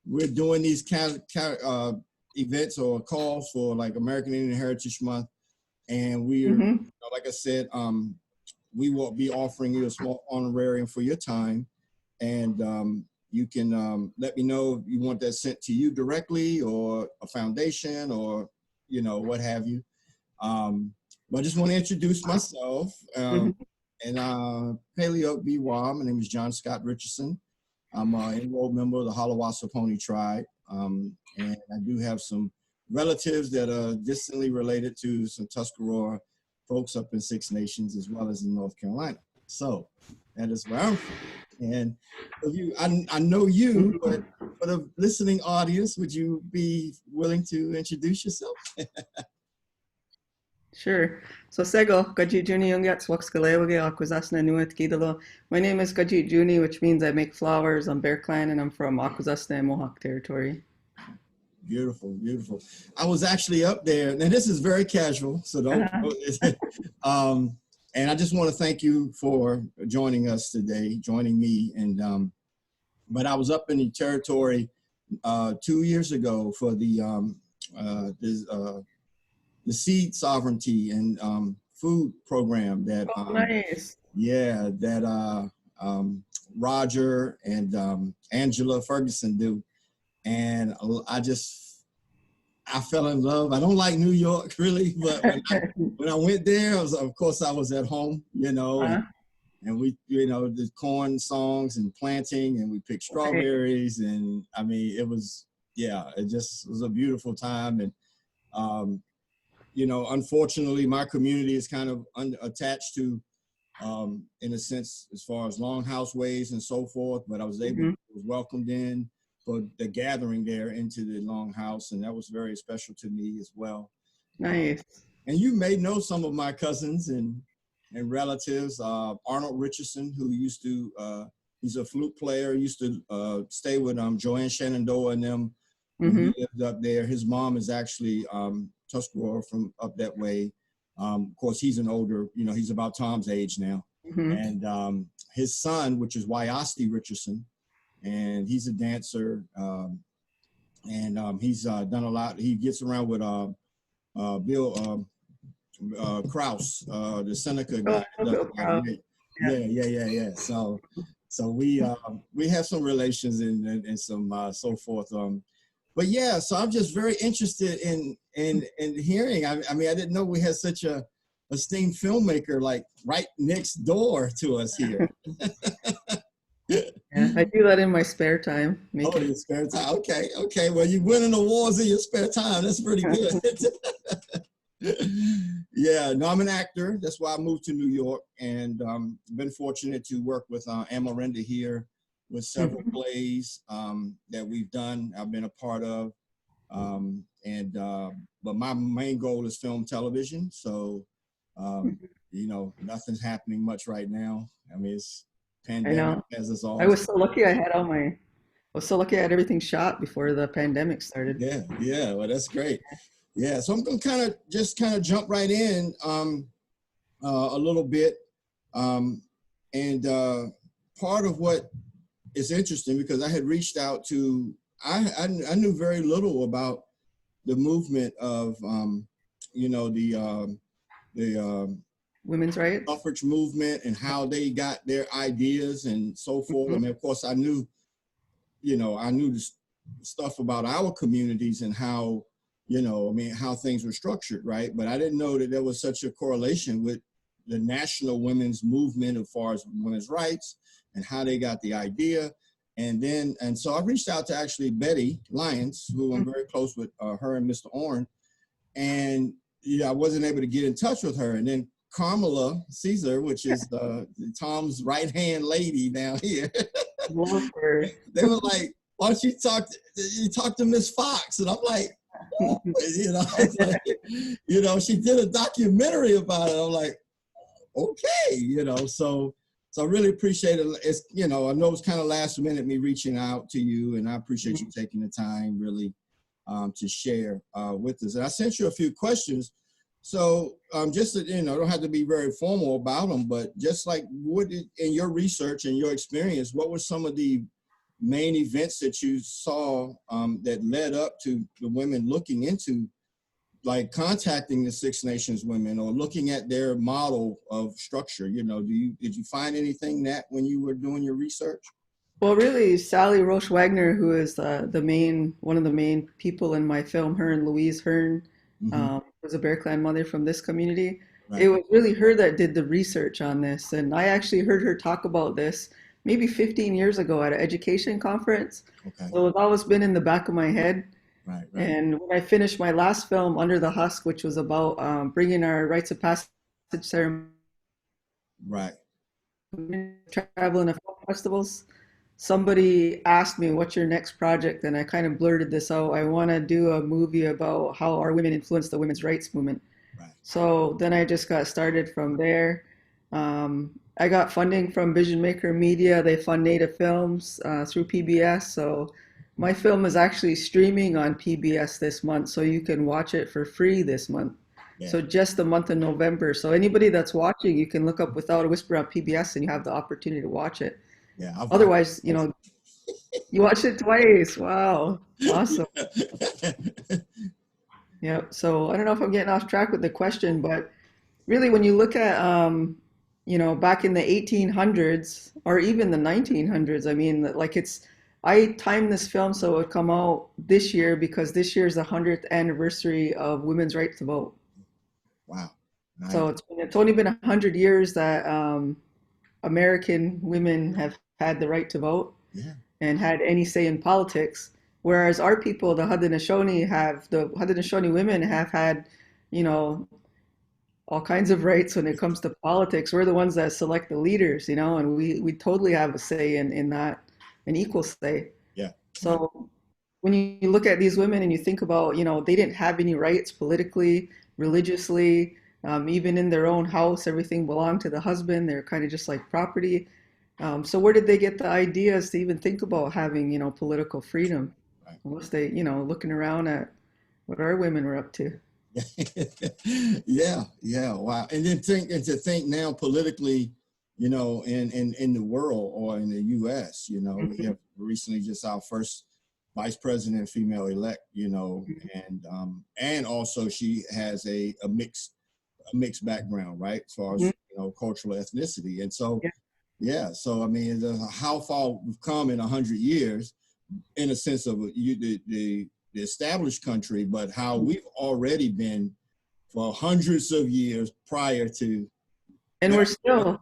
we're doing these events or calls for like American Indian Heritage Month, and we're, like I said, we will be offering you a small honorarium for your time, and you can let me know if you want that sent to you directly or a foundation or what have you. But I just want to introduce myself. And Paleo BWA, my name is John Scott Richardson. I'm an enrolled member of the Halawasa tribe, and I do have some relatives that are distantly related to some Tuscarora folks up in Six Nations as well as in North Carolina. So that is where I'm from. And I know you, but for the listening audience, would you be willing to introduce yourself? Sure. So Sego, Gajit Juni Yungat Swakskalewaga Akwesasna Nuit Gidalo. My name is Gajit Juni, which means I make flowers. I'm Bear Clan and I'm from Akwesasna and Mohawk territory. Beautiful, beautiful. I was actually up there, and this is very casual, so don't. And I just want to thank you for joining us today, joining me. And but I was up in the territory 2 years ago for the seed sovereignty and food program that nice. Yeah, that Roger and Angela Ferguson do. And I fell in love. I don't like New York really, but when I went there, of course I was at home, and we, the corn songs and planting, and we picked strawberries, and I mean, it just was a beautiful time. And unfortunately, my community is kind of attached to, in a sense, as far as longhouse ways and so forth. But I was was welcomed in for the gathering there into the longhouse, and that was very special to me as well. Nice. And you may know some of my cousins and relatives. Arnold Richardson, who used to, he's a flute player, used to stay with Joanne Shenandoah and them. He lived up there. His mom is actually Tuscarora from up that way. Of course, he's an older, he's about Tom's age now. And his son, which is Wyosti Richardson, and he's a dancer, and he's done a lot. He gets around with Bill Krause, the Seneca guy. Yeah. So we have some relations and some so forth. But yeah, so I'm just very interested in hearing. I mean, I didn't know we had such a esteemed filmmaker like right next door to us here. Yeah, I do that in my spare time. Your spare time. Okay. Well, you're winning awards in your spare time. That's pretty good. Yeah, no, I'm an actor. That's why I moved to New York, and been fortunate to work with Amarenda here with several plays that we've done. I've been a part of, but my main goal is film, television. So, nothing's happening much right now. I mean, it's pandemic as us all. I was so lucky I had everything shot before the pandemic started. Yeah. Well, that's great. Yeah, so I'm gonna kind of jump right in a little bit, and part of what is interesting, because I had reached out to, I knew very little about the movement of the women's rights suffrage movement and how they got their ideas and so forth. I mean, of course, I knew the stuff about our communities and how, how things were structured, right? But I didn't know that there was such a correlation with the national women's movement as far as women's rights and how they got the idea. And so I reached out to actually Betty Lyons, who I'm very close with, her and Mr. Orrin. And I wasn't able to get in touch with her. And then Carmela Caesar, which is Tom's right-hand lady down here. They were like, why don't you talk to Miss Fox? And I'm like, she did a documentary about it. I'm like, okay, so I really appreciate it. It's, I know it's kind of last minute me reaching out to you, and I appreciate you taking the time really to share with us. And I sent you a few questions. So just that, don't have to be very formal about them, but just like in your research and your experience, what were some of the main events that you saw that led up to the women looking into like contacting the Six Nations women or looking at their model of structure? You know, did you find anything that when you were doing your research? Well, really, Sally Roche Wagner, who is one of the main people in my film, her and Louise Hearn, Mm-hmm. was a Bear Clan mother from this community. It Right. was really her that did the research on this, and I actually heard her talk about this maybe 15 years ago at an education conference. Okay. So it's always been in the back of my head. Right. Right. And when I finished my last film, Under the Husk, which was about bringing our rites of passage ceremony, Right. traveling to film festivals, somebody asked me, "What's your next project?" And I kind of blurted this out. I want to do a movie about how our women influenced the women's rights movement. Right. So then I just got started from there. I got funding from Vision Maker Media. They fund Native Films through PBS. So my film is actually streaming on PBS this month, so you can watch it for free this month. Yeah. So just the month of November. So anybody that's watching, you can look up Without a Whisper on PBS, and you have the opportunity to watch it. Yeah. Otherwise, you know, you watched it twice. Wow, awesome. Yeah. So I don't know if I'm getting off track with the question, but really, when you look at, you know, back in the 1800s or even the 1900s, I mean, like I timed this film so it would come out this year because this year is the 100th anniversary of women's right to vote. Wow. Nice. So it's only been 100 years that American women have had the right to vote. Yeah. And had any say in politics. Whereas our people, the Haudenosaunee women have had, you know, all kinds of rights when it comes to politics. We're the ones that select the leaders, you know, and we totally have a say in that, an equal say. Yeah. So when you look at these women and you think about, you know, they didn't have any rights politically, religiously, even in their own house, everything belonged to the husband. They're kind of just like property. So where did they get the ideas to even think about having, you know, political freedom? Right. Unless they, you know, looking around at what our women were up to. Yeah, yeah, wow. And then to think now politically, you know, in the world or in the US, you know, we have recently just our first vice president female elect, you know, and also she has a mixed background, right? As far as, you know, cultural ethnicity. And so yeah, so I mean, how far we've come in 100 years, in a sense of the established country, but how we've already been for hundreds of years prior to. And we're still,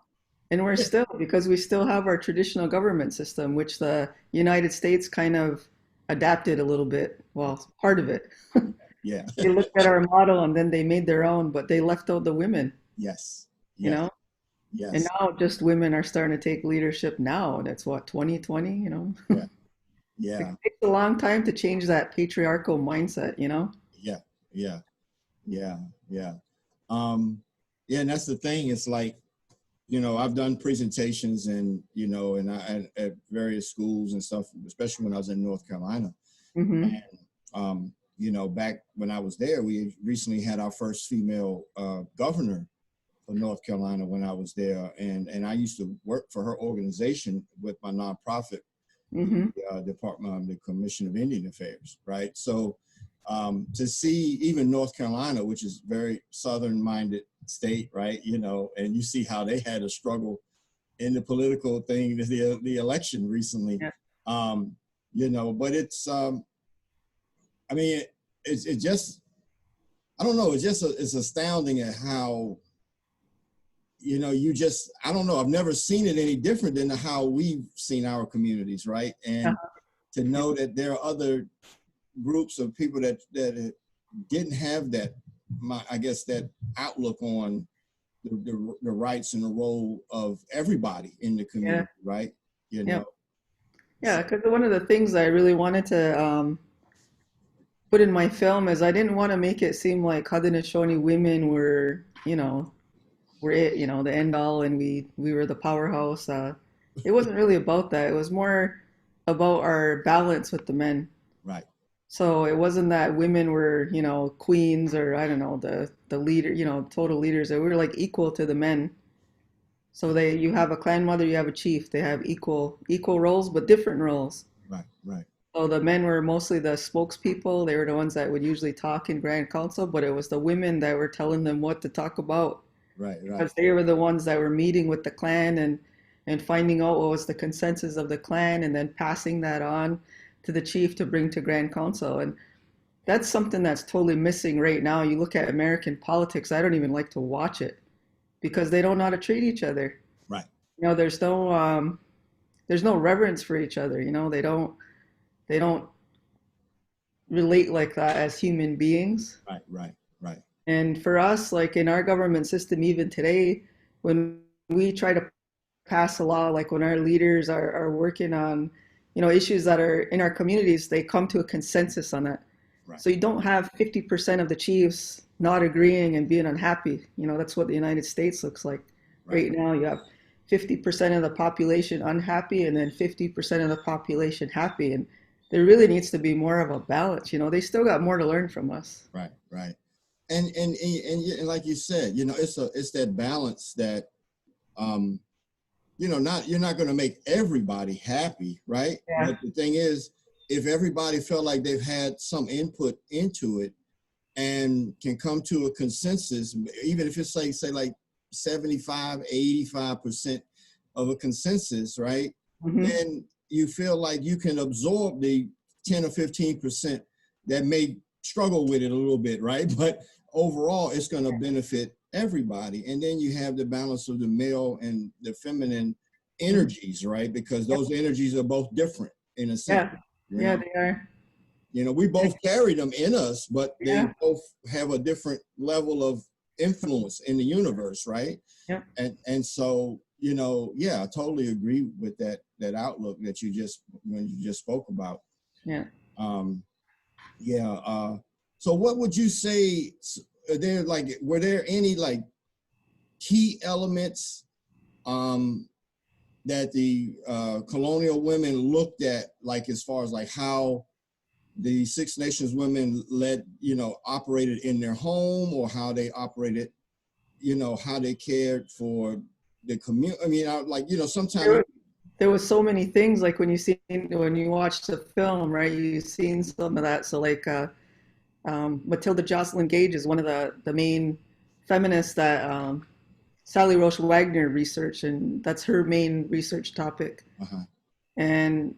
because we still have our traditional government system, which the United States kind of adapted a little bit. Well, part of it. Yeah. They looked at our model and then they made their own, but they left out the women. Yes. You know. Yes. And now just women are starting to take leadership now. That's what, 2020, you know? Yeah. Yeah. It takes a long time to change that patriarchal mindset, you know? Yeah. Yeah. Yeah. Yeah. Yeah. And that's the thing. It's like, you know, I've done presentations and, you know, and at various schools and stuff, especially when I was in North Carolina. And, you know, back when I was there, we recently had our first female governor for North Carolina when I was there, and I used to work for her organization with my nonprofit, the Department of the Commission of Indian Affairs, right? So to see even North Carolina, which is very southern-minded state, right? You know, and you see how they had a struggle in the political thing, the election recently, you know. But it's, I mean, it's just, I don't know, it's astounding at how, you know, I don't know, I've never seen it any different than how we've seen our communities, right? And to know that there are other groups of people that didn't have that, I guess, that outlook on the rights and the role of everybody in the community, right? You know? Yeah, because one of the things I really wanted to put in my film is I didn't want to make it seem like Haudenosaunee women were, you know, you know, the end all and we were the powerhouse. It wasn't really about that. It was more about our balance with the men. Right. So it wasn't that women were, you know, queens or I don't know, the leader, you know, total leaders. We were like equal to the men. So you have a clan mother, you have a chief. They have equal roles, but different roles. right, right, So the men were mostly the spokespeople. They were the ones that would usually talk in Grand Council, but it was the women that were telling them what to talk about right, right, because they were the ones that were meeting with the clan and finding out what was the consensus of the clan and then passing that on to the chief to bring to Grand Council. And that's something that's totally missing right now. You look at American politics, I don't even like to watch it because they don't know how to treat each other. right, You know, there's no reverence for each other. You know, they don't relate like that as human beings. right, right, right, And for us, like in our government system, even today, when we try to pass a law, like when our leaders are working on, you know, issues that are in our communities, they come to a consensus on that. right, So you don't have 50% of the chiefs not agreeing and being unhappy. You know, that's what the United States looks like right. right now. You have 50% of the population unhappy and then 50% of the population happy. And there really needs to be more of a balance. You know, they still got more to learn from us. Right, right. And like you said, you know, it's that balance that um you know, not you're not going to make everybody happy, right? Yeah. But the thing is, if everybody felt like they've had some input into it and can come to a consensus, even if it's like say like 75, 85% of a consensus, right? Hmm. Then you feel like you can absorb the 10 or 15% that may struggle with it a little bit, right? But overall, it's going to benefit everybody. And then you have the balance of the male and the feminine energies, right? Because Yeah. those energies are both different in a sense, Yeah. you Yeah, know? they are. You know, we both carry them in us, but they Yeah. both have a different level of influence in the universe, right? Yeah. And so, you know, yeah, I totally agree with that outlook that you just when you just spoke about. Yeah. Um, yeah. So what would you say? Are there like were there any like key elements um, that the colonial women looked at, like as far as like how the Six Nations women led, you know, operated in their home, or how they operated, you know, how they cared for the community. I mean, like, you know, sometimes, There was so many things like when you watch the film, right? You've seen some of that. So like Matilda Jocelyn Gage is one of the main feminists that Sally Roche Wagner researched, and that's her main research topic. uh-huh, And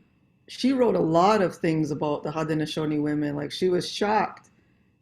she wrote a lot of things about the Haudenosaunee women. Like she was shocked,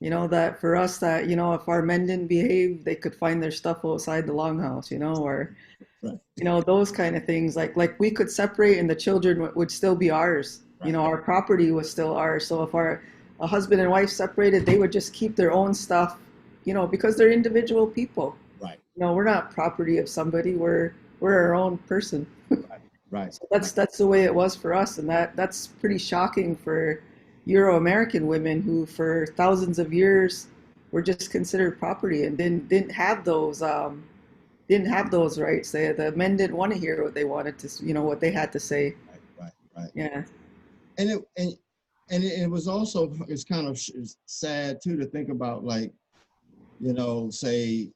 you know, that for us that, you know, if our men didn't behave, they could find their stuff outside the longhouse, you know, or right, you know, those kind of things. Like we could separate and the children would still be ours. You right, know, our property was still ours. So if our a husband and wife separated, they would just keep their own stuff, you know, because they're individual people. right, You know, we're not property of somebody. We're our own person. right, right, So right, that's the way it was for us, and that's pretty shocking for Euro American women who, for thousands of years, were just considered property and didn't have those rights. The men didn't want to hear what they wanted to, you know, what they had to say. right, right, right. Yeah, And it was also it's kind of sad too to think about, like, you know, say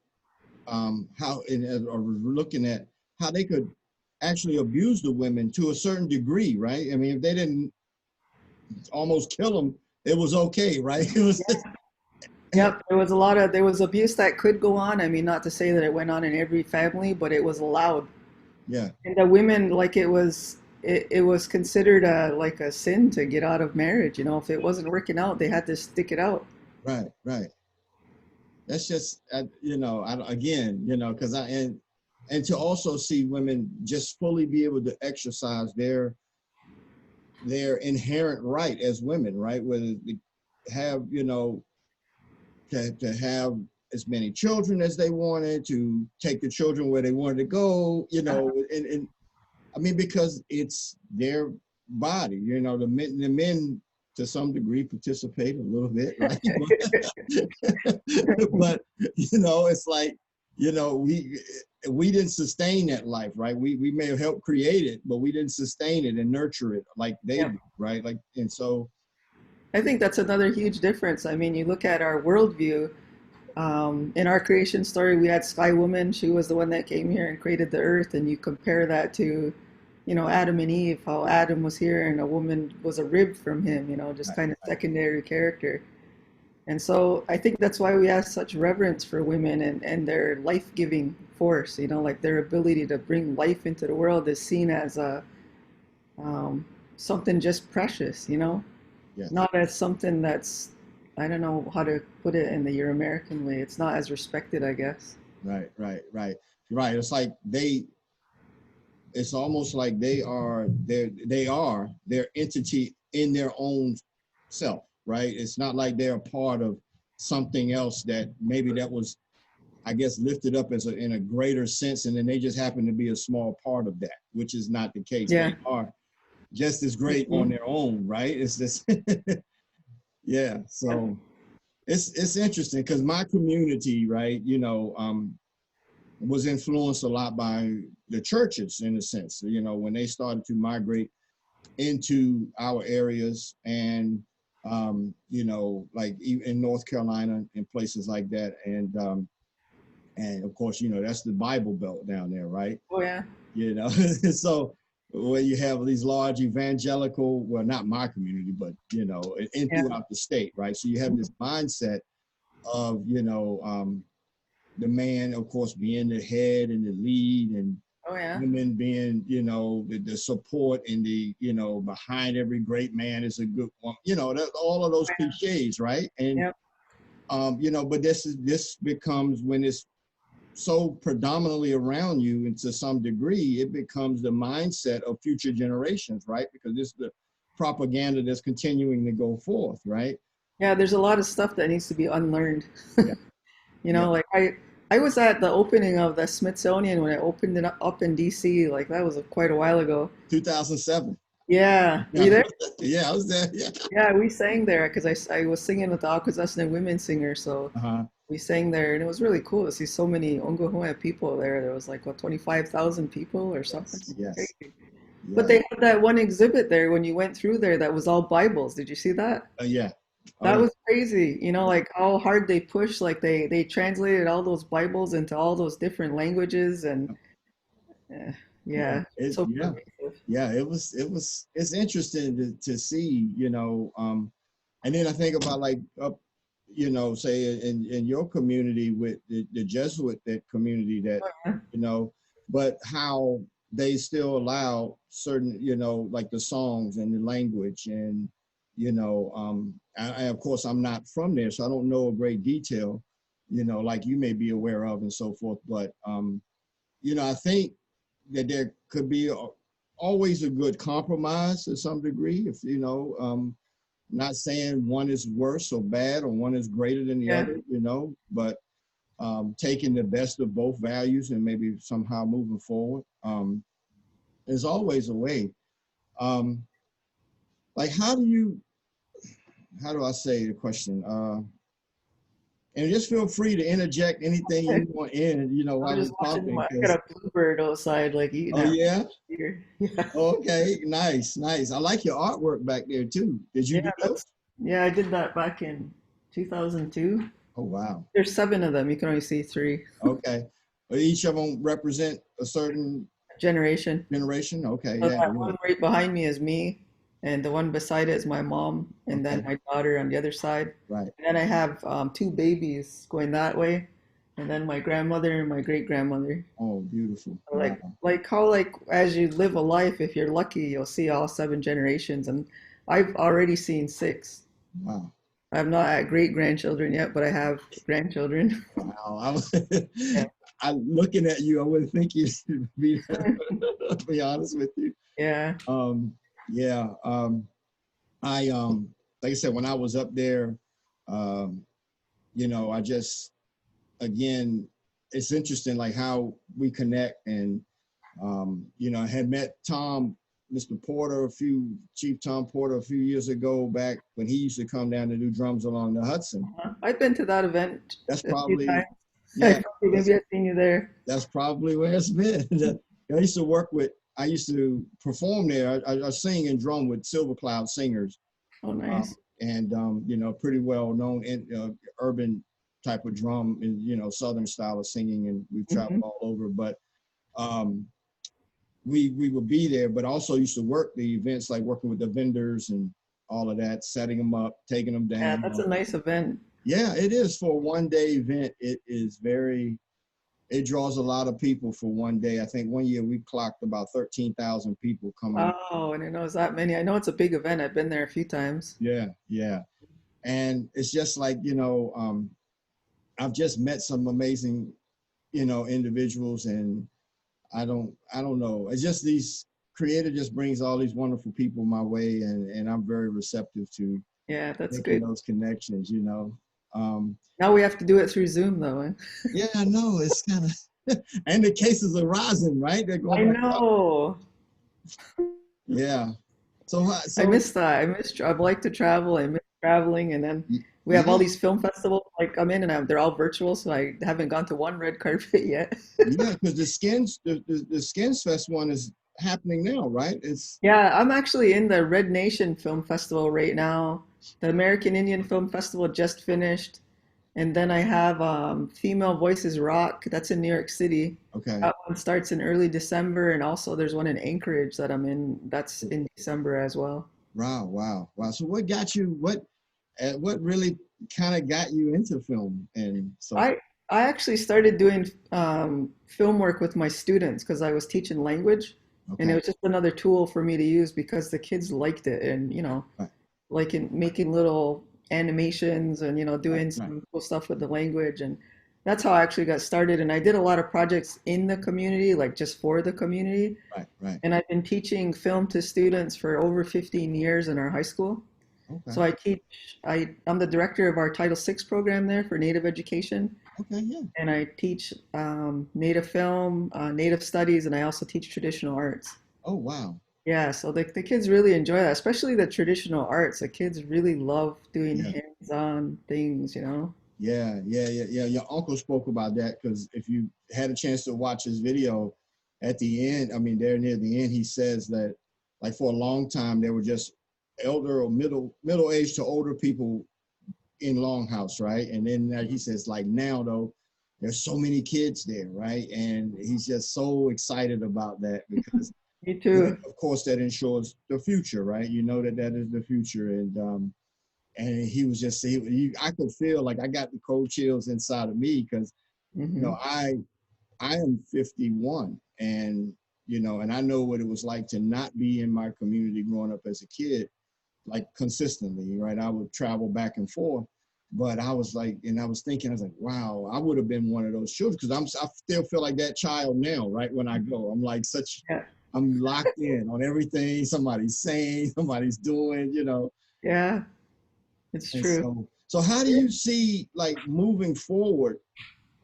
how or looking at how they could actually abuse the women to a certain degree, right? I mean, if they didn't almost kill them, it was okay, right? It was, yep. There was abuse that could go on. I mean, not to say that it went on in every family, but it was allowed. yeah, And the women, like it was considered like a sin to get out of marriage. You know, if it wasn't working out, they had to stick it out. right, right. That's just, you know, again, you know, because and to also see women just fully be able to exercise their inherent right as women, right? Whether they have, you know, to have as many children as they wanted, to take the children where they wanted to go, you know, and I mean, because it's their body, you know, the men to some degree participate a little bit, right? But you know, it's like, you know, we didn't sustain that life, right? We may have helped create it, but we didn't sustain it and nurture it like they Yeah. do, right? Like, and so, I think that's another huge difference. I mean, you look at our worldview. In our creation story, we had Sky Woman. She was the one that came here and created the earth. And you compare that to you know, Adam and Eve, how Adam was here and a woman was a rib from him, you know, just Right, kind of right, secondary character. And so I think that's why we have such reverence for women and their life-giving force, you know, like their ability to bring life into the world is seen as a um, something just precious, you know, yes, not as something that's, I don't know how to put it in the your American way. It's not as respected, I guess. right, right, right, right. It's like it's almost like they are their entity in their own self, right? It's not like they're a part of something else that maybe that was, I guess, lifted up as in a greater sense, and then they just happen to be a small part of that, which is not the case. Yeah. They are just as great on Mhm. their own, right? It's just yeah. So it's interesting because my community, right, was influenced a lot by the churches in a sense. When they started to migrate into our areas and like in North Carolina and places like that, and of course, that's the Bible Belt down there, right? Oh yeah. So where you have these large evangelical, well, not my community, but and Yeah. throughout the state, right? So you have this mindset of the man, of course, being the head and the lead, and Oh yeah. women being, the support and behind every great man is a good one. That, all of those cliches, right? And Yeah. but this becomes when it's so predominantly around you, and to some degree, it becomes the mindset of future generations, right? Because this is the propaganda that's continuing to go forth, right? Yeah. There's a lot of stuff that needs to be unlearned. Yeah, You yeah. know, like I was at the opening of the Smithsonian when it opened it up in DC. Like that was quite a while ago. 2007. Yeah. Were Yeah, you there? yeah, I was there. Yeah. Yeah, we sang there because I was singing with the Akwesasne women singer, so Uh-huh. we sang there, and it was really cool to see so many Ongohoe people there. There was like what 25,000 people or something Yes, yes, crazy. But yeah, they had that one exhibit there when you went through there that was all Bibles. Did you see that? yeah. Oh, That yeah. was crazy. You know, Yeah. like how hard they pushed. Like they translated all those Bibles into all those different languages, and eh, Yeah, yeah, so yeah, pervasive. yeah. It's interesting to see, and then I think about like up, say in your community with the Jesuit that community that, you know, but how they still allow certain, like the songs and the language and, of course I'm not from there, so I don't know a great detail, like you may be aware of and so forth, but I think that there could be always a good compromise to some degree. If not saying one is worse or bad or one is greater than the Yeah, other, but taking the best of both values and maybe somehow moving forward. There's always a way. Um, like, how do I say the question? And just feel free to interject anything I you want in, while was we're just watching talking. my. I Because, got a bluebird outside, like eating oh at yeah, here. Yeah. okay, nice, nice. I like your artwork back there too. Did you Yeah, do those? yeah, I did that back in 2002. Oh wow. There's seven of them. You can only see three. Okay. Well, each of them represent a certain Generation. generation. Okay. So Yeah. that Yeah. one right behind me is me, and the one beside it is my mom, and then Okay. my daughter on the other side. Right. And then I have two babies going that way, and then my grandmother and my great grandmother. Oh, beautiful. Like Wow. like how like as you live a life, if you're lucky, you'll see all seven generations, and I've already seen six. Wow. I'm not at great grandchildren yet, but I have grandchildren. Wow. I was, Yeah. I'm looking at you. I wouldn't think you'd be, to be honest with you. Yeah. Um, yeah. I, like I said, when I was up there, um, I just, again, it's interesting like how we connect and I had met Mr. Porter, Chief Tom Porter a few years ago back when he used to come down to do drums along the Hudson. I've been to that event That's a few probably, times. I yeah, probably maybe I've seen you there. that's probably where it's been. I used to perform there. I sing and drum with Silver Cloud Singers, Oh, um, nice. and pretty well known in urban type of drum and Southern style of singing, and we've traveled Hmm. all over. But um, we would be there, but also used to work the events, like working with the vendors and all of that, setting them up, taking them Yeah, down. that's a nice event. Yeah, it is for a 1 day event. It is very, it draws a lot of people for 1 day. I think one year we clocked about 13,000 people coming. Wow, and I know it's that many. I know it's a big event. I've been there a few times. Yeah, yeah. And it's just like, I've just met some amazing, individuals, and I don't know. It's just these creator just brings all these wonderful people my way, and I'm very receptive to Yeah, that's making good. those connections. Um, Now we have to do it through Zoom though. Eh? yeah, I know it's kind of, and the cases are rising, right? They're I going back up. know. Yeah. So, I so miss that. I'd like to travel. I miss traveling, and then we have all yeah, these film festivals like come in, and they're all virtual, so I haven't gone to one red carpet yet. yeah, because the Skins Fest one is happening now, right? It's Yeah, I'm actually in the Red Nation Film Festival right now. The American Indian Film Festival just finished, and then I have Female Voices Rock. That's in New York City. okay. That one starts in early December, and also there's one in Anchorage that I'm in. That's in December as well. Wow, wow, wow. So what got you? What really kind of got you into film and so forth? I I actually started doing film work with my students because I was teaching language, and it Okay, was just another tool for me to use because the kids liked it, and right, like in making little animations and right, doing right, some cool stuff with the language, and that's how I actually got started. And I did a lot of projects in the community, like just for the community. right, right. And I've been teaching film to students for over 15 years in our high school. Okay, So I'm the director of our Title VI program there for Native education, okay, yeah. and I teach Native film, Native studies, and I also teach traditional arts. Oh, wow. Yeah, so the kids really enjoy that, especially the traditional arts. The kids really love doing Yeah, hands-on things. yeah, yeah, yeah, yeah. Your uncle spoke about that because if you had a chance to watch his video at the end, I mean, there near the end, he says that like for a long time there were just elder or middle age to older people in Longhouse, right? And then he says like now though, there's so many kids there, right? And he's just so excited about that because Me too. of course that ensures the future, right? You know that that is the future, and he was just I could feel like I got the cold chills inside of me because you know Hmm. I am 51, and and I know what it was like to not be in my community growing up as a kid, like consistently, right? I would travel back and forth, but I was like, and I was thinking, I was like, wow, I would have been one of those children because I still feel like that child now, right? When I go, I'm like Yeah, I'm locked in on everything somebody's saying, somebody's doing. yeah, it's And true. so how do you see like moving forward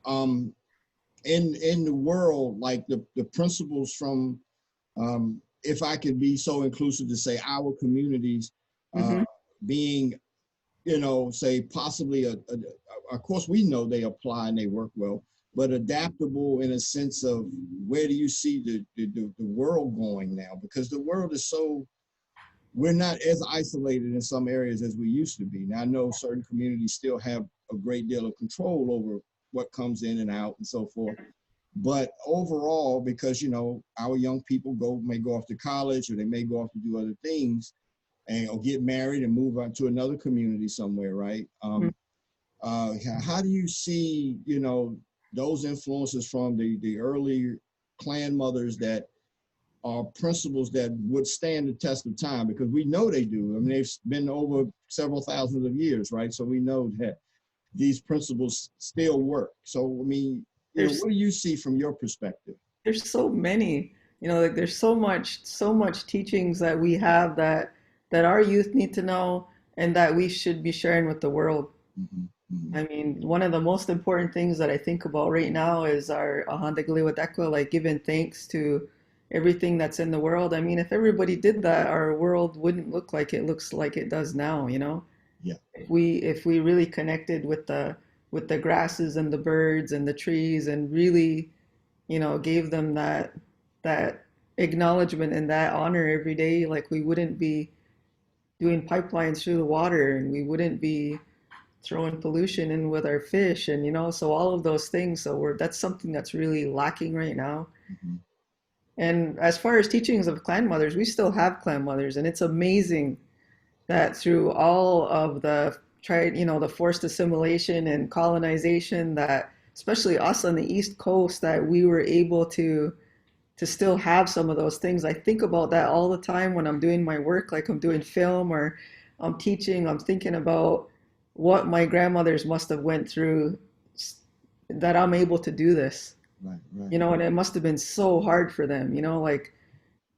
um in the world, like the principles from if I could be so inclusive to say our communities uh Hmm. being, say possibly of course we know they apply and they work well, but adaptable in a sense of where do you see the world going now? Because the world is so, we're not as isolated in some areas as we used to be. Now, I know certain communities still have a great deal of control over what comes in and out and so forth. But overall, because our young people may go off to college or they may go off to do other things and or get married and move on to another community somewhere, right? How do you see, those influences from the early clan mothers that are principles that would stand the test of time? Because we know they do. I mean, they've been over several thousands of years, right? So we know that these principles still work. So, I mean, There's what do you see from your perspective? there's so many, like there's so much teachings that we have that our youth need to know and that we should be sharing with the world. Mm-hmm, mm-hmm. I mean, one of the most important things that I think about right now is our Ahandagliwadekwa, like giving thanks to everything that's in the world. I mean, if everybody did that, our world wouldn't look like it looks like it does now. Yeah, If we really connected with the grasses and the birds and the trees and really, gave them that acknowledgement and that honor every day, like we wouldn't be doing pipelines through the water, and we wouldn't be throwing pollution in with our fish, and so all of those things. So that's something that's really lacking right now. mm-hmm. And as far as teachings of clan mothers, we still have clan mothers, and it's amazing that through all of the the forced assimilation and colonization, that especially us on the East Coast, that we were able to still have some of those things. I think about that all the time when I'm doing my work, like I'm doing film or I'm teaching. I'm thinking about what my grandmothers must have went through that I'm able to do this. Right, right. And it must have been so hard for them, like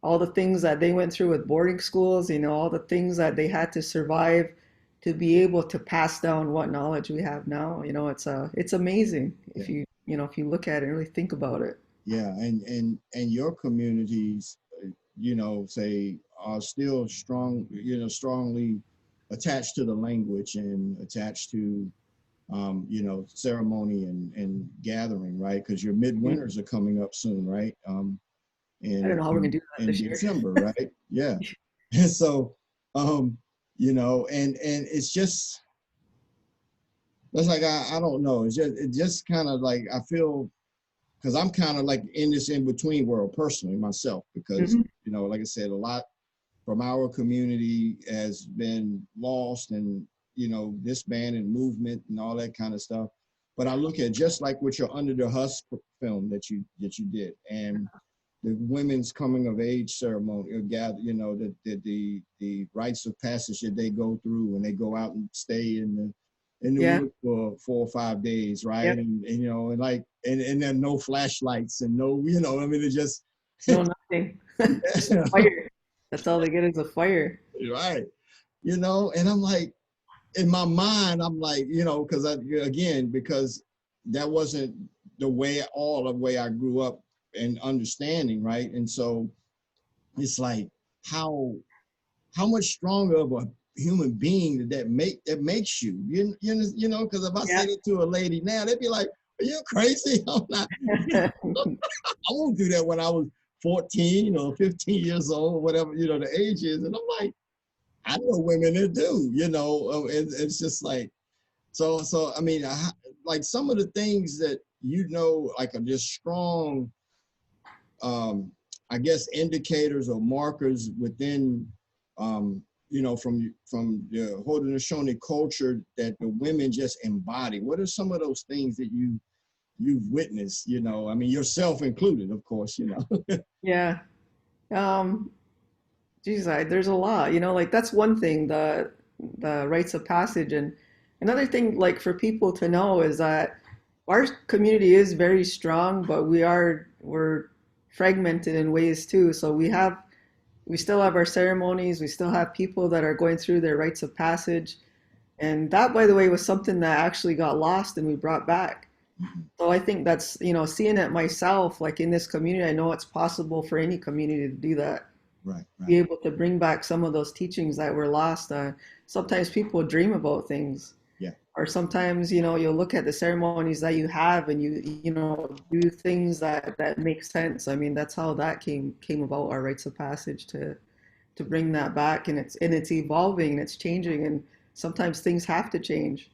all the things that they went through with boarding schools, all the things that they had to survive to be able to pass down what knowledge we have now. It's amazing Yeah. if you look at it and really think about it. Yeah, and your communities, say are still strong, strongly attached to the language and attached to, ceremony and gathering, right? Because your Mhm. midwinters are coming up soon, right? I don't In know how we're gonna in, do that in this year. December, right? Yeah, and so, um, and it's just that's like I don't know. It just kind of like I feel because I'm kind of like in this in between world personally myself because Mhm. like I said, a lot from our community has been lost and disband and movement and all that kind of stuff. But I look at just like with your Under the Husk film that you did and the women's coming of age ceremony or gather, the rites of passage that they go through when they go out and stay in the Yeah. woods for 4 or 5 days, right? Yep. And like and then no flashlights and no, I mean it just No, nothing. Just a fire. That's all they get is a fire. right. And I'm like, in my mind, I'm like, because because that wasn't all the way I grew up and understanding, right? And so it's like how much stronger of a human being that makes you, because if I Yeah. say that to a lady now, they'd be like, "Are you crazy?" I'm not. I won't do that when I was 14 or 15 years old, or whatever the age is, and I'm like, I know women that do, it's just like so. I mean, like some of the things that like are just strong, um, I guess, indicators or markers within, from the Haudenosaunee culture that the women just embody. What are some of those things that you've witnessed? I mean, yourself included, of course. Yeah. Um, Geez, there's a lot, like that's one thing, the rites of passage. And another thing, like for people to know is that our community is very strong, but we're fragmented in ways too. So we still have our ceremonies, we still have people that are going through their rites of passage. And that, by the way, was something that actually got lost and we brought back. So I think that's, seeing it myself, like in this community, I know it's possible for any community to do that, Right, be right. able to bring back some of those teachings that were lost. Sometimes people dream about things, Yeah, or sometimes you'll look at the ceremonies that you have and you do things that make sense. I mean, that's how that came about, our rites of passage, to bring that back. And it's evolving and it's changing, and sometimes things have to change.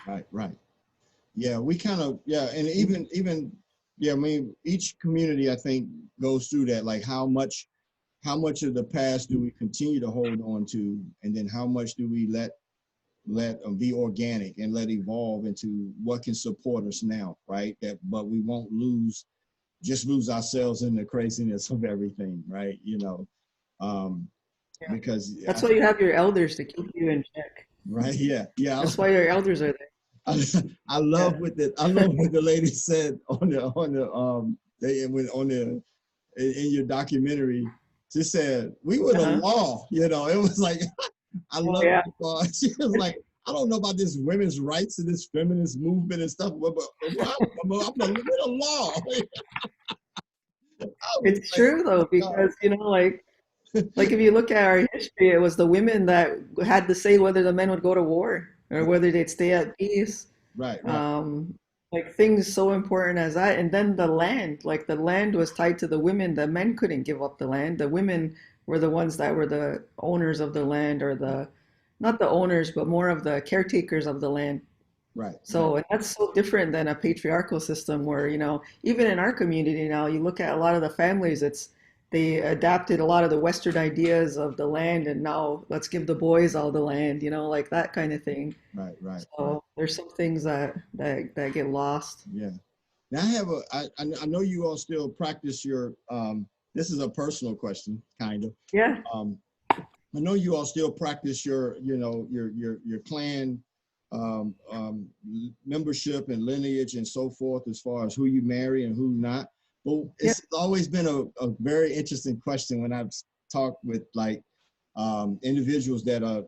right, right. Yeah, we kind of and Mhm. even yeah. I mean, each community I think goes through that. Like how much of the past do we continue to hold on to, and then how much do we let be organic and let evolve into what can support us now, right? But we won't lose ourselves in the craziness of everything, right? Um, Yeah. because That's why you have your elders to keep you in check. right, yeah, yeah. That's why your elders are there. I, Yeah. I love what the lady said on the in your documentary. She said we were the Uh-huh. law. It was like I Oh love yeah. it because she was like, I don't know about this women's rights and this feminist movement and stuff, but we're the law. I was It's like, true oh though, my God. because like if you look at our history, it was the women that had to say whether the men would go to war or Right, whether they'd stay at peace. right, right, Um, like things so important as that. And then the land, like the land was tied to the women. The men couldn't give up the land. The women were the ones that were the owners of the land, or right, not the owners, but more of the caretakers of the land. right, right, So, and that's so different than a patriarchal system where, even in our community now, you look at a lot of the families, it's they adapted a lot of the Western ideas of the land, and now let's give the boys all the land, like that kind of thing. Right, right, right. So there's some things that get lost. Yeah. Now I know you all still practice your, this is a personal question, kind of. Yeah. I know you all still practice your, your clan membership and lineage and so forth, as far as who you marry and who not. But Yeah. it's always been a very interesting question when I've talked with like individuals that are,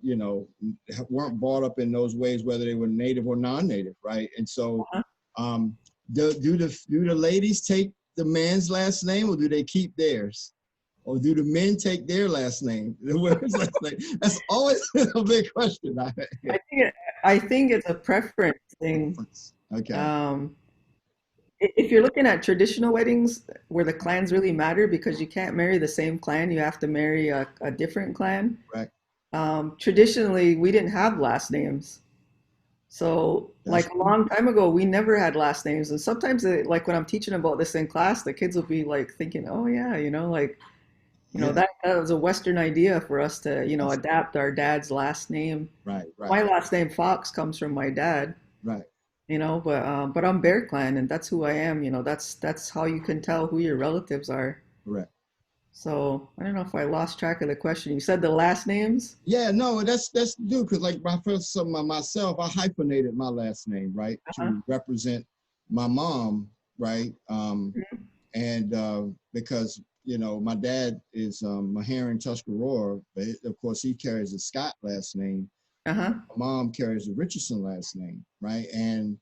weren't brought up in those ways, whether they were native or non-native, right? And so, do the ladies take the man's last name, or do they keep theirs? Or do the men take their last name? The women's last name? That's always a big question. I think it's a preference thing. Okay. If you're looking at traditional weddings where the clans really matter, because you can't marry the same clan, you have to marry a different clan. Right. Traditionally, we didn't have last names. So, That's like a long time ago, we never had last names. And sometimes, like when I'm teaching about this in class, the kids will be like thinking, "Oh yeah, like yeah. that was a Western idea for us to, adapt our dad's last name." Right. Right. My last name Fox comes from my dad. Right. But I'm Bear Clan, and that's who I am. That's how you can tell who your relatives are. Correct. So I don't know if I lost track of the question. You said the last names? Yeah, no, that's due, because like myself, I hyphenated my last name, right, to represent my mom, right, and because my dad is Maharan Tuscarora, but of course he carries a Scott last name. Uh-huh. My mom carries the Richardson last name, right, and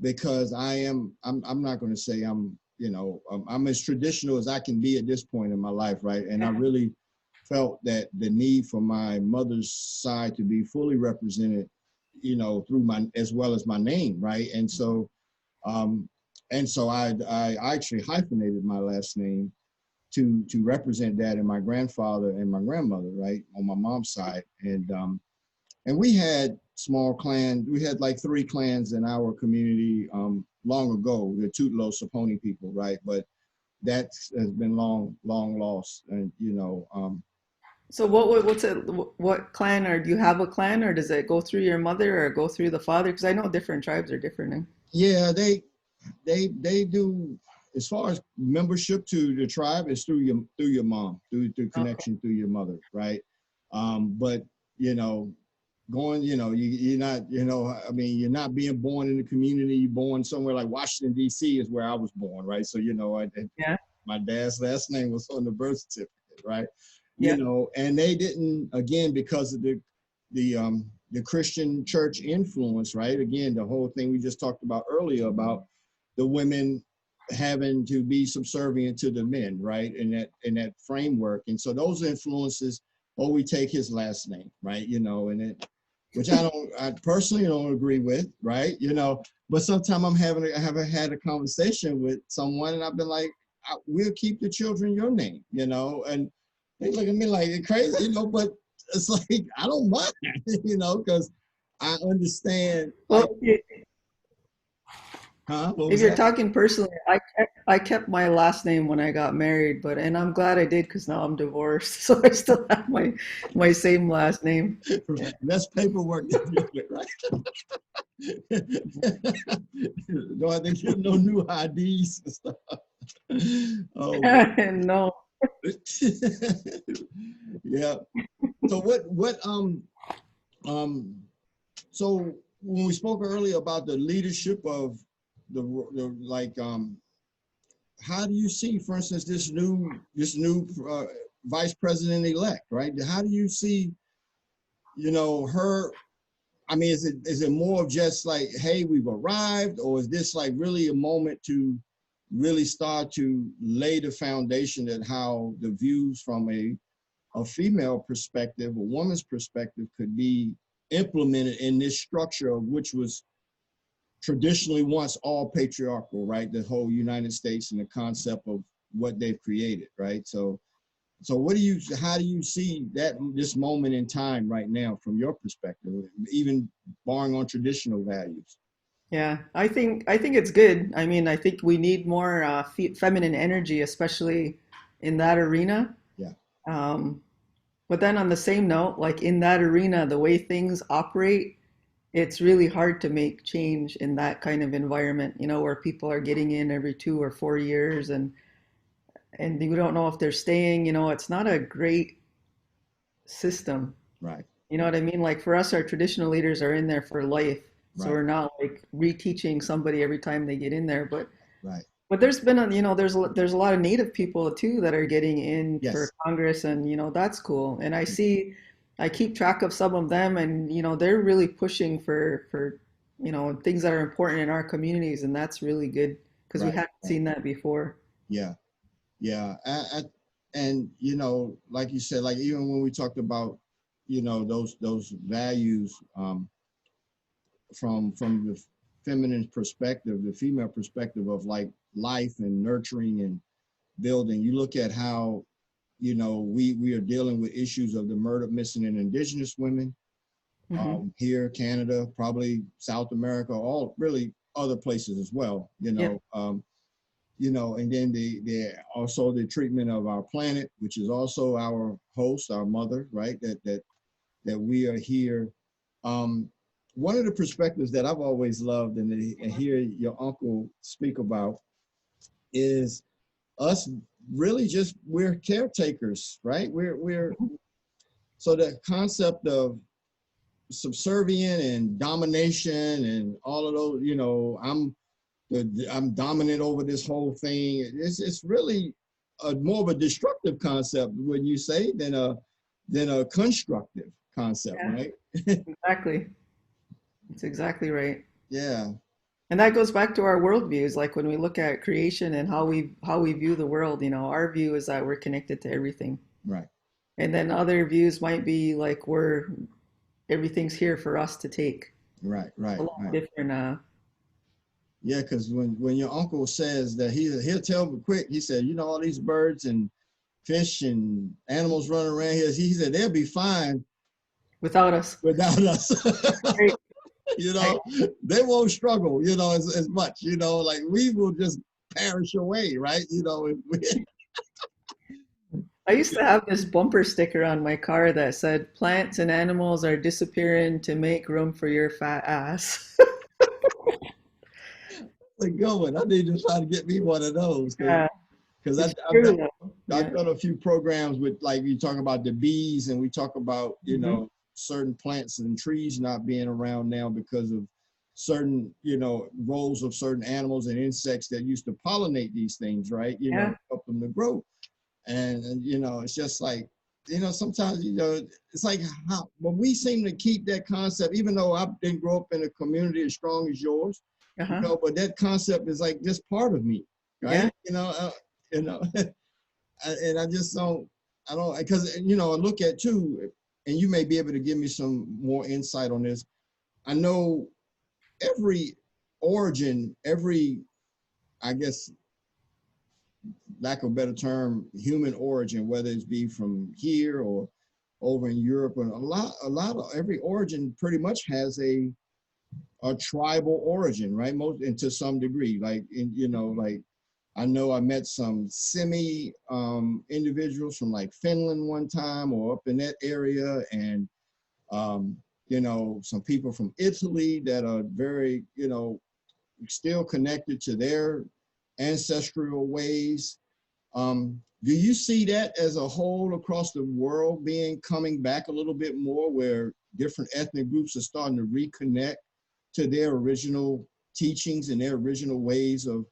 because I'm not going to say I'm as traditional as I can be at this point in my life, right, and I really felt that the need for my mother's side to be fully represented, through as well as my name, right? And so I actually hyphenated my last name to represent that, and my grandfather and my grandmother, right, on my mom's side. And we had small clans. We had like 3 clans in our community long ago, the Tutlo Saponi people, right? But that has been long lost, and So what clan, or do you have a clan, or does it go through your mother or go through the father? Because I know different tribes are different. Yeah, they do. As far as membership to the tribe, it's through your mom, through connection through your mother, right? But going, you're not, I mean, you're not being born in the community. You're born somewhere like Washington D.C. is where I was born, right? So my dad's last name was on the birth certificate, right? Yeah. And they didn't, again, because of the Christian church influence, right? Again, the whole thing we just talked about earlier about the women having to be subservient to the men, right? In that framework. And so those influences, we take his last name, right? Which I personally don't agree with, right? But sometimes I haven't had a conversation with someone, and I've been like, we'll keep the children your name, and they look at me like you're crazy, but it's like, I don't mind, because I understand. Well, if you're that? talking personally, I kept my last name when I got married, and I'm glad I did, because now I'm divorced, so I still have my same last name. Less paperwork, right? Don't have to get no new IDs and stuff. Oh. No. Yeah. So so when we spoke earlier about the leadership of how do you see, for instance, this new vice president elect, right? How do you see, her? I mean, is it more of just like, hey, we've arrived, or is this like really a moment to really start to lay the foundation that how the views from a female perspective, a woman's perspective, could be implemented in this structure of which was traditionally once all patriarchal, right? The whole United States and the concept of what they've created, right? So how do you see this moment in time right now from your perspective, even barring on traditional values? Yeah, I think it's good. I mean, I think we need more feminine energy, especially in that arena. Yeah. Um, but then on the same note, like in that arena, the way things operate, it's really hard to make change in that kind of environment, where people are getting in every 2 or 4 years, and you don't know if they're staying. It's not a great system. Right. You know what I mean? Like for us, our traditional leaders are in there for life. So Right. we're not like reteaching somebody every time they get in there. But Right. but there's been there's a lot of Native people too that are getting in for Yes. Congress, and that's cool. And I keep track of some of them, and they're really pushing for things that are important in our communities, and that's really good because we Right. haven't Right. seen that before. Yeah. Yeah. And like you said, like even when we talked about, those values, from the feminine perspective, the female perspective of like life and nurturing and building, you look at how, we are dealing with issues of the murder, missing, and indigenous women, Hmm. here, Canada, probably South America, all really other places as well, Yeah. and then the also the treatment of our planet, which is also our host, our mother, right? That we are here. Um, One of the perspectives that I've always loved and hear your uncle speak about is us really just we're caretakers, right? We're so the concept of subservient and domination and all of those, I'm dominant over this whole thing. It's really more of a destructive concept, wouldn't you say, than a constructive concept, Yeah, right? exactly. That's exactly right. Yeah, And that goes back to our worldviews. Like when we look at creation and how we view the world, our view is that we're connected to everything. right, And then other views might be like everything's here for us to take. right, A right, lot right. different. Yeah, because when your uncle says that he'll tell me quick, he said, all these birds and fish and animals running around here, he said they'll be fine Without us. without us. Right. you I, know, they won't struggle, as much, like we will just perish away, right? If we, I used to have this bumper sticker on my car that said, "Plants and animals are disappearing to make room for your fat ass." like going, I need to try to get me one of those Yeah, because it's I've true done though. I've Yeah. done a few programs with like you talk about the bees and we talk about Hmm. certain plants and trees not being around now because of certain roles of certain animals and insects that used to pollinate these things, right? Yeah. Help them to grow. And it's just like sometimes it's like how but we seem to keep that concept even though I didn't grow up in a community as strong as yours, Uh-huh. but that concept is like just part of me, Yeah. right? You know and I just I don't because I look at too, and you may be able to give me some more insight on this. I know every origin, every, I guess, lack of a better term, human origin, whether it's be from here or over in Europe, and a lot of every origin pretty much has a tribal origin, right? Most and to some degree, like like I know I met some semi individuals from like Finland one time or up in that area, and some people from Italy that are very still connected to their ancestral ways. Do you see that as a whole across the world being coming back a little bit more, where different ethnic groups are starting to reconnect to their original teachings and their original ways of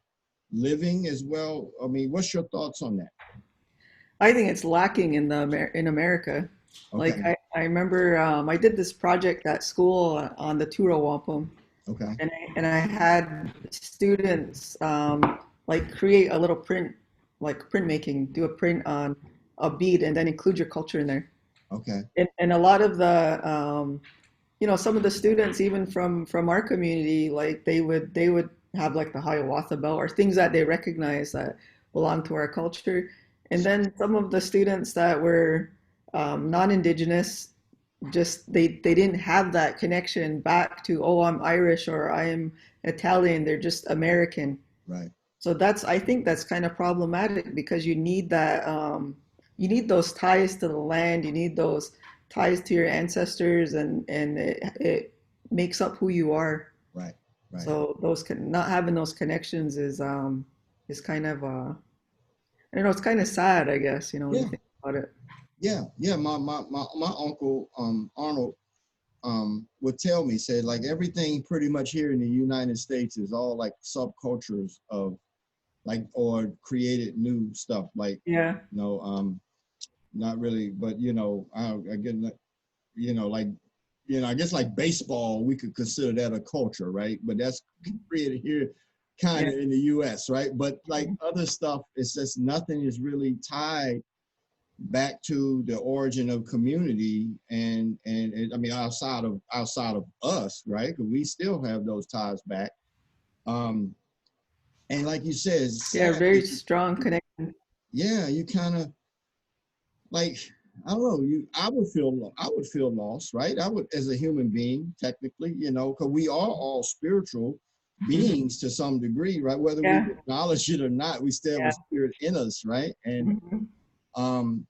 living as well? I mean, what's your thoughts on that? I think it's lacking in America. Like Okay, I remember I did this project at school on the Tura Wampum, okay, and I had students like create a little print, like printmaking, do a print on a bead, and then include your culture in there. okay, And a lot of the some of the students even from our community, like they would have like the Hiawatha belt or things that they recognize that belong to our culture. And then some of the students that were non-indigenous, just they didn't have that connection back to, oh, I'm Irish or I am Italian. They're just American. right, So I think that's kind of problematic because you need that, you need those ties to the land, you need those ties to your ancestors, and it makes up who you are. Right, right. So not having those connections is kind of I don't know, it's kind of sad, I guess, when you Yeah, think about it. yeah. My uncle Arnold would tell me, said like everything pretty much here in the United States is all like subcultures of like or created new stuff like Yeah, you know not really, but I get like I guess like baseball we could consider that a culture, right? But that's created here kind yeah, of in the US, right? But like other stuff, it's just nothing is really tied back to the origin of community and I mean outside of us, right? Because we still have those ties back. um and like you said, it's yeah, sad very that strong connection. yeah, you kind of like I don't know, I would feel lost, right? I would, as a human being, technically, because we are all spiritual Hmm. beings to some degree, right? Whether we Yeah, acknowledge it or not, we still have a yeah. spirit in us, right? And Hmm. um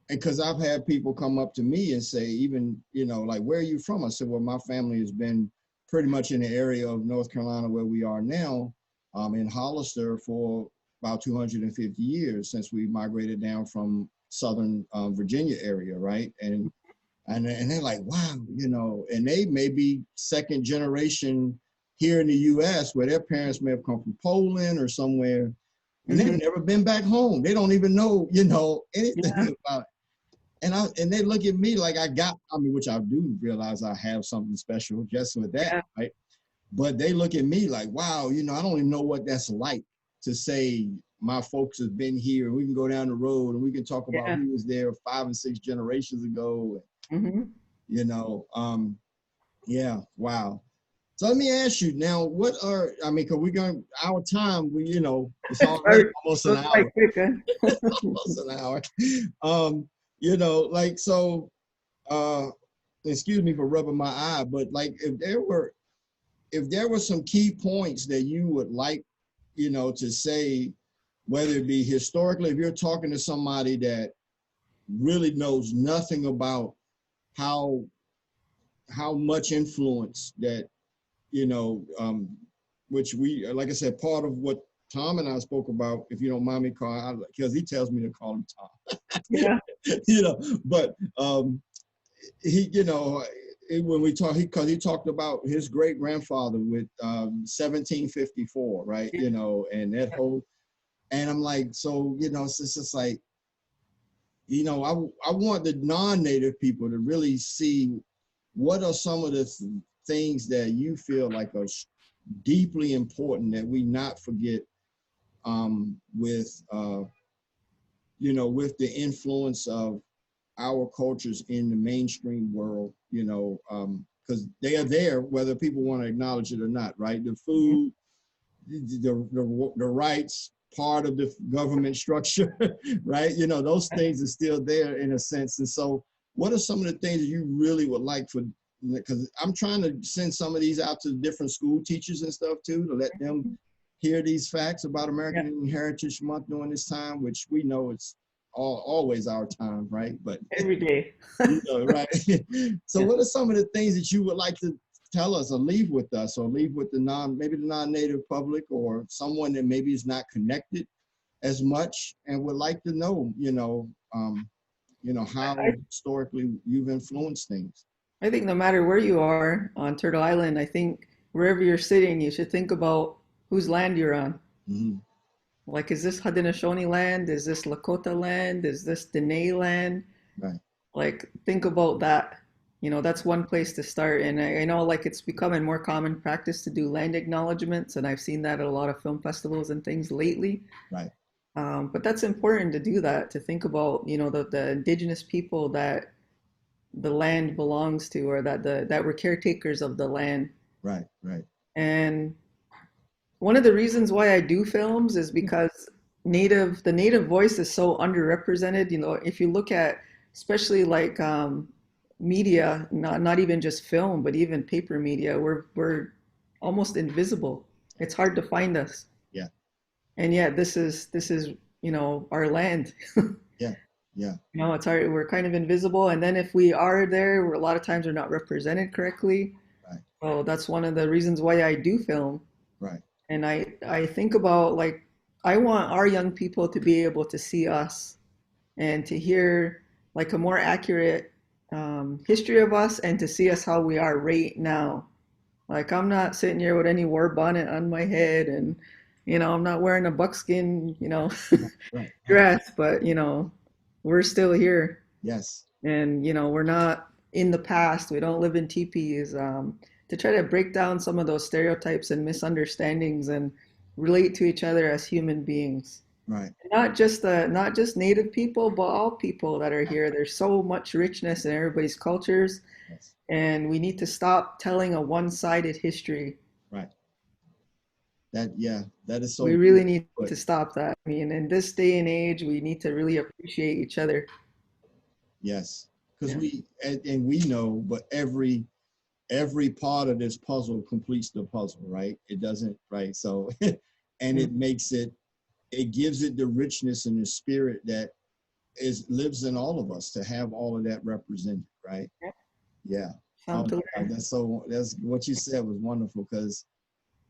because I've had people come up to me and say, even, like, where are you from? I said, well, my family has been pretty much in the area of North Carolina where we are now, in Hollister for about 250 years since we migrated down from Southern Virginia area, right? And they're like, wow, and they may be second generation here in the U.S. where their parents may have come from Poland or somewhere, and they've Hmm. never been back home. They don't even know, Yeah, anything about and they look at me like I mean, which I do realize I have something special just with that, yeah, right? But they look at me like, wow, I don't even know what that's like to say my folks have been here. We can go down the road and we can talk about yeah. who was there 5 and 6 generations ago. Hmm. You know, yeah, wow. So let me ask you now, I mean, because we're going, our time, it's already Sorry, almost an goes quite hour, quick, huh? almost an hour. Like, so, uh, excuse me for rubbing my eye, but like, if there were some key points that you would like, to say, whether it be historically, if you're talking to somebody that really knows nothing about how how much influence that you know, which we, like I said, part of what Tom and I spoke about, if you don't mind me calling, because he tells me to call him Tom, Yeah, but he, when we talk, because he talked about his great grandfather with 1754, right? yeah, And that whole, and I'm like, so, it's just like, I want the non-native people to really see what are some of the things that you feel like are deeply important that we not forget, with with the influence of our cultures in the mainstream world, because they are there whether people want to acknowledge it or not, right? The food, the rights, part of the government structure, right? Those things are still there in a sense. And so what are some of the things that you really would like for, because I'm trying to send some of these out to different school teachers and stuff too, to let them hear these facts about yeah. American Indian Heritage Month during this time, which we know it's always our time, right? But Every day. right. So Yeah. what are some of the things that you would like to tell us or leave with us or leave with maybe the non-native public or someone that maybe is not connected as much and would like to know, how I, historically you've influenced things. I think no matter where you are on Turtle Island, I think wherever you're sitting, you should think about whose land you're on. Mm-hmm. Like, is this Haudenosaunee land? Is this Lakota land? Is this Dene land? Right. Like, think about that. That's one place to start. And I know, like, it's becoming more common practice to do land acknowledgements, and I've seen that at a lot of film festivals and things lately. Right. But that's important to do that, to think about, the indigenous people that the land belongs to, or that were caretakers of the land. Right. Right. And one of the reasons why I do films is because the native voice is so underrepresented. If you look at, especially like media, not even just film, but even paper media, we're almost invisible. Yeah. It's hard to find us. Yeah. and yet this is our land. Yeah. Yeah. It's our, we're kind of invisible, and then if we are there, a lot of times we're not represented correctly. Right. So that's one of the reasons why I do film. Right. And I think about, like, I want our young people to be able to see us and to hear like a more accurate history of us, and to see us how we are right now. Like, I'm not sitting here with any war bonnet on my head, and I'm not wearing a buckskin, Right. Right. Right. dress, but we're still here, Yes. and we're not in the past. We don't live in teepees. To try to break down some of those stereotypes and misunderstandings and relate to each other as human beings. Right. Not just Native people, but all people that are here. There's so much richness in everybody's cultures, Yes. and we need to stop telling a one-sided history. Right. That is so We really need good. to stop that. I mean, in this day and age, we need to really appreciate each other. Yes. Because Yeah. and we know, but every part of this puzzle completes the puzzle, right? It doesn't, right? So, and it makes it gives it the richness and the spirit that lives in all of us, to have all of that represented, right? Yeah. Yeah. Oh Something to my God, learn. that's what you said was wonderful, because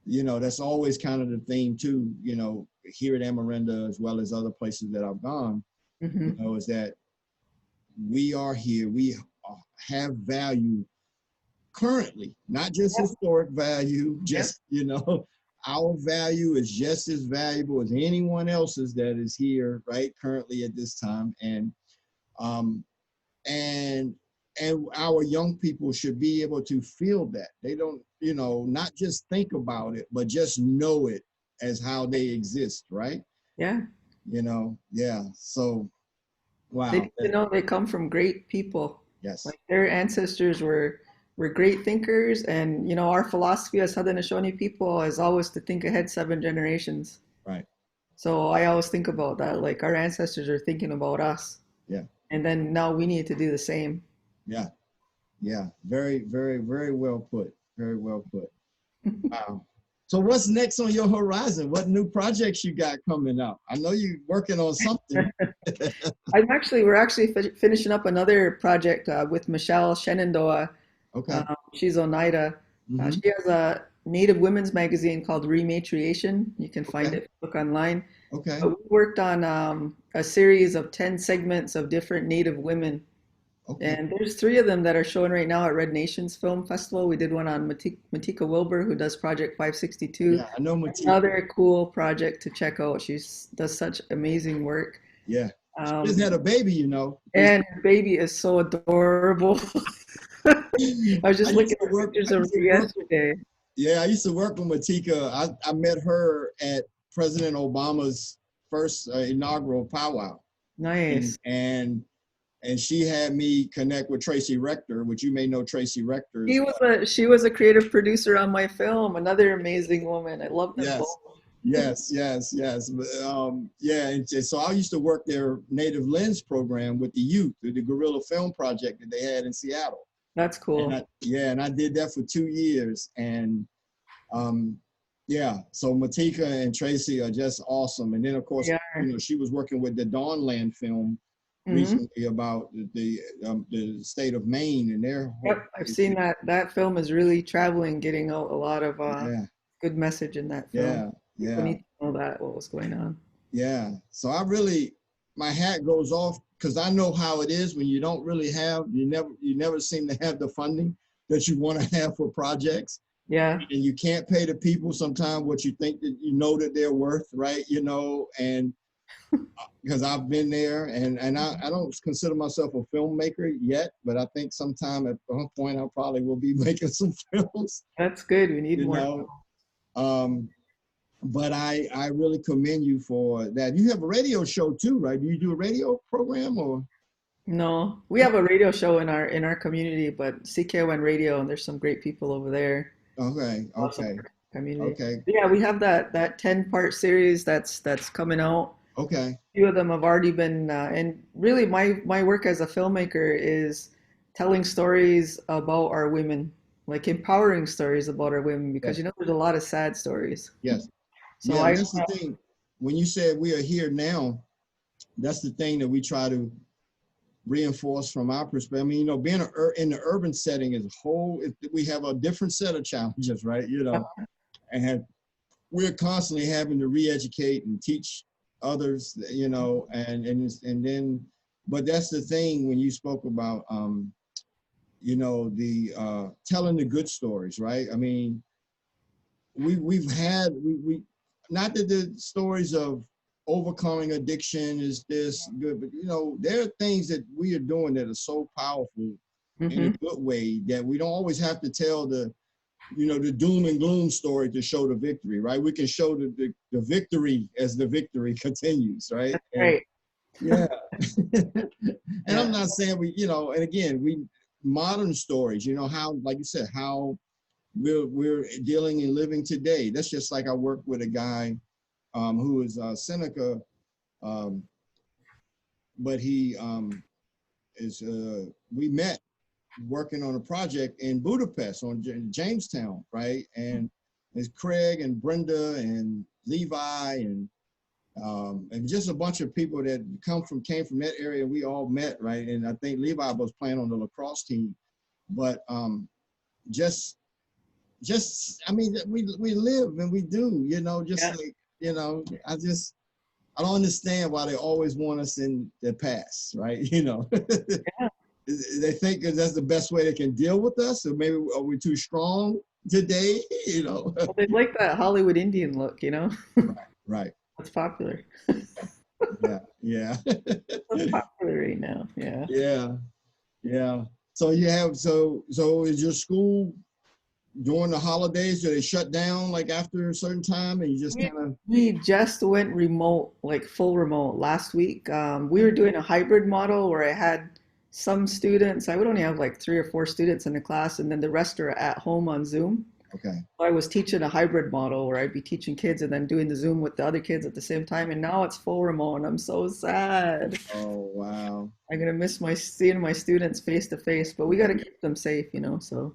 that's always kind of the theme too, here at Amarinda as well as other places that I've gone, Hmm. is that we are here, we have value currently, not just Yep. historic value, Yep. just, our value is just as valuable as anyone else's that is here, right, currently at this time. Um, and our young people should be able to feel that. They don't, not just think about it, but just know it as how they exist, right? Yeah. Yeah. So, They wow. need to know they come from great people. Yes. Like, their ancestors were great thinkers, and our philosophy as Haudenosaunee people is always to think ahead 7 generations. Right. So I always think about that. Like, our ancestors are thinking about us, Yeah. and then now we need to do the same. Yeah. Yeah. Very, very, very well put. Very well put. Wow. So what's next on your horizon? What new projects you got coming up? I know you're working on something. We're actually finishing up another project with Michelle Shenandoah. Okay. She's Oneida. Mm-hmm. She has a Native women's magazine called Rematriation. You can find Okay. it, look online. Okay. But we worked on a series of 10 segments of different Native women. Okay. And there's 3 of them that are showing right now at Red Nations Film Festival. We did one on Matika Wilbur, who does Project 562. Yeah, I know Matika. Another cool project to check out. She does such amazing work. Yeah. She just Um, had a baby, and her baby is so adorable. I was I just used looking to at work. pictures I of used her to work. yesterday. Yeah, I used to work with Matika. I met her at President Obama's first inaugural powwow, and Nice. and and she had me connect with Tracy Rector, which you may know Tracy Rector as well. She was a creative producer on my film. Another amazing woman. I love them Yes, both. yes. Yeah, and so I used to work their Native Lens program with the youth, the Guerrilla Film Project that they had in Seattle. That's And cool. I did that for 2 years. And yeah, so Matika and Tracy are just awesome. And then of course, Yeah. she was working with the Dawnland film Hmm. recently about the state of Maine and their whole. Yep, I've seen that. That film is really traveling, getting out a lot of Yeah, good message in that film. yeah, People yeah. need to know that, what was going on. Yeah. So my hat goes off, because I know how it is when you don't really have, you never seem to have the funding that you want to have for projects. Yeah, And you can't pay the people sometimes what you think that that they're worth, right? And because I've been there, and I don't consider myself a filmmaker yet, but I think sometime at one point I probably will be making some films, that's good. We need you more. know. Um, but I really commend you for that. You have a radio show too, right? Do you do a radio program or? No, we have a radio show in our community, but CKON Radio, and there's some great people over there. Okay, Awesome okay, community. okay, Yeah, we have that 10-part series that's coming out. okay. Few of them have already been, and really my work as a filmmaker is telling stories about our women, like empowering stories about our women, because Yes, there's a lot of sad stories. yes, So yeah. And I that's the thing. when you said we are here now, that's the thing that we try to reinforce from our perspective. I mean, being in the urban setting is we have a different set of challenges, right? And we're constantly having to re-educate and teach others, and then, but that's the thing when you spoke about, the telling the good stories, right? I mean, we've had, not that the stories of overcoming addiction is this good, but there are things that we are doing that are so powerful in a good way that we don't always have to tell the doom and gloom story to show the victory, right? We can show the victory as the victory continues, right? That's right. Yeah. And I'm not saying and again, modern stories, how, like you said, how we're dealing and living today. That's just like I worked with a guy who is Seneca, but he we met working on a project in Budapest on Jamestown, right? And it's Craig and Brenda and Levi and just a bunch of people that came from that area. We all met, right? And I think Levi was playing on the lacrosse team, but I mean, we live and we do, I don't understand why they always want us in the past, right? They think that's the best way they can deal with us, or maybe are we too strong today? Well, they like that Hollywood Indian look, Right. That's popular. Yeah. That's popular right now. Yeah. So is your school during the holidays, do they shut down like after a certain time and you just kind of? We just went remote, like full remote last week. We were doing a hybrid model where I had some students, I would only have like 3 or 4 students in the class, and then the rest are at home on Zoom. Okay. So I was teaching a hybrid model where I'd be teaching kids and then doing the Zoom with the other kids at the same time. And now it's full remote, and I'm so sad. Oh, wow. I'm gonna miss seeing my students face to face, but we got to keep them safe, so.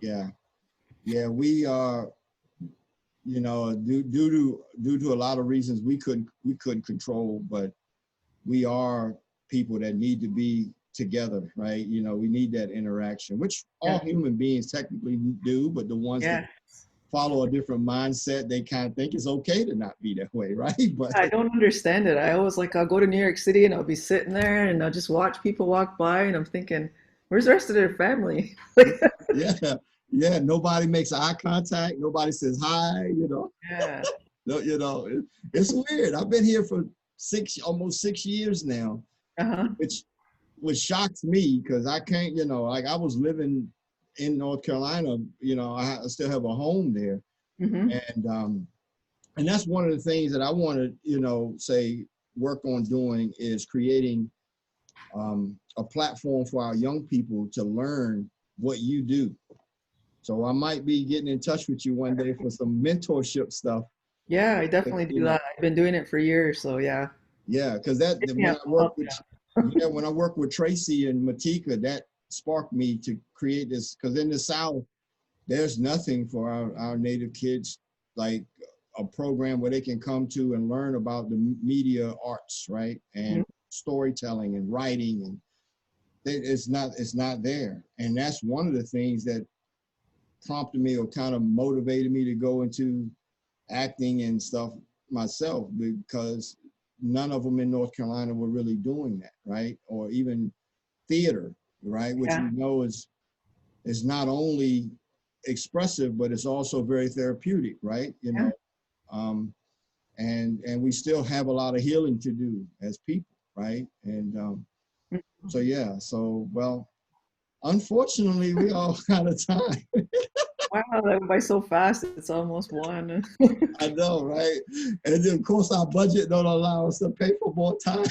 Yeah, we are, due to a lot of reasons we couldn't control, but we are people that need to be together, right? We need that interaction, which all human beings technically do, but the ones that follow a different mindset, they kind of think it's okay to not be that way, right? But I don't understand it. I always I'll go to New York City and I'll be sitting there and I'll just watch people walk by and I'm thinking, where's the rest of their family? Yeah, nobody makes eye contact. Nobody says hi, Yeah. It's weird. I've been here for almost 6 years now, which shocks me because I can't, I was living in North Carolina, I still have a home there. And that's one of the things that I want to, work on doing is creating a platform for our young people to learn what you do. So I might be getting in touch with you one day for some mentorship stuff. Yeah, I definitely do that. I've been doing it for years, so yeah. Yeah, because when I work with Tracy and Matika, that sparked me to create this. Because in the South, there's nothing for our Native kids like a program where they can come to and learn about the media arts, right, and storytelling and writing, and it's not there. And that's one of the things that prompted me or kind of motivated me to go into acting and stuff myself, because none of them in North Carolina were really doing that, right? Or even theater, right? Which is not only expressive, but it's also very therapeutic, right? And we still have a lot of healing to do as people, right? And well, unfortunately, we all out of time. Wow, that went by so fast. It's almost 1. I know, right? And then, of course, our budget don't allow us to pay for more time.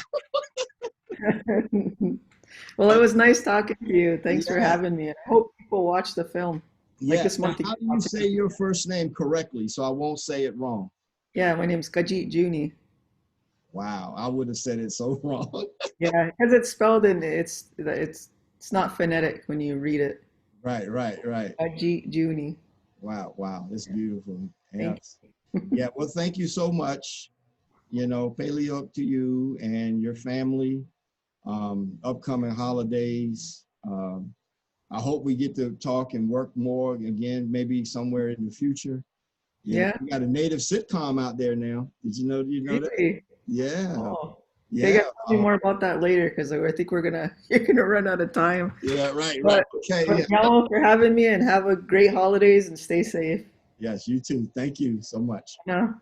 Well, it was nice talking to you. Thanks for having me. I hope people watch the film. Yeah. This month. Now, how do you say your first name correctly so I won't say it wrong? Yeah, my name's Kajit Juni. Wow, I would have said it so wrong. Yeah, because it's spelled in it's not phonetic when you read it. Right. Kajit Juni. Wow, that's beautiful. Yes. Yeah. Well, thank you so much. paleo to you and your family. Upcoming holidays. I hope we get to talk and work more again, maybe somewhere in the future. Yeah. We got a native sitcom out there now. Did you know? Do you know that? Really? Yeah. Oh. Okay, Yeah. guys, tell me more about that later because I think you're gonna run out of time. Yeah. Right. But, Okay. but Yeah. Gallo, for having me and have a great holidays and stay safe. Yes. You too. Thank you so much. Yeah.